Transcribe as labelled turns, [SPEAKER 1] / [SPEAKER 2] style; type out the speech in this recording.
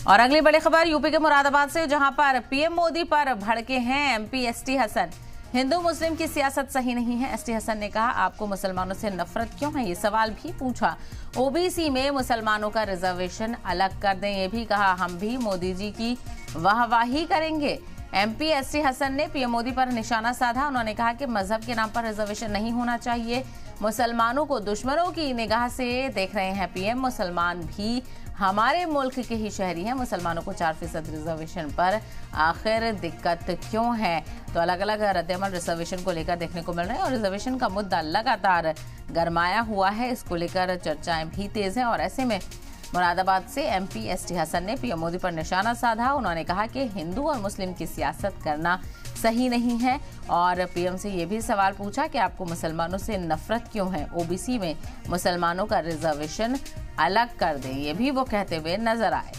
[SPEAKER 1] और अगली बड़ी खबर यूपी के मुरादाबाद से, जहां पर पीएम मोदी पर भड़के हैं एमपी एसटी हसन। हिंदू मुस्लिम की सियासत सही नहीं है। एसटी हसन ने कहा, आपको मुसलमानों से नफरत क्यों है, ये सवाल भी पूछा। ओबीसी में मुसलमानों का रिजर्वेशन अलग कर दें, ये भी कहा। हम भी मोदी जी की वाहवाही करेंगे। एमपी एसटी हसन ने पीएम मोदी पर निशाना साधा। उन्होंने कहा कि मजहब के नाम पर रिजर्वेशन नहीं होना चाहिए। मुसलमानों को दुश्मनों की निगाह से देख रहे हैं पीएम। मुसलमान भी हमारे मुल्क के ही शहरी हैं। मुसलमानों को 4% रिजर्वेशन पर आखिर दिक्कत क्यों है? तो अलग अलग रद्देअमल रिजर्वेशन को लेकर देखने को मिल रहे हैं और रिजर्वेशन का मुद्दा लगातार गरमाया हुआ है। इसको लेकर चर्चाएं भी तेज हैं और ऐसे में मुरादाबाद से एमपी एसटी हसन ने पीएम मोदी पर निशाना साधा। उन्होंने कहा कि हिंदू और मुस्लिम की सियासत करना सही नहीं है और पीएम से ये भी सवाल पूछा कि आपको मुसलमानों से नफरत क्यों है, ओबीसी में मुसलमानों का रिजर्वेशन अलग कर दें, ये भी वो कहते हुए नजर आए।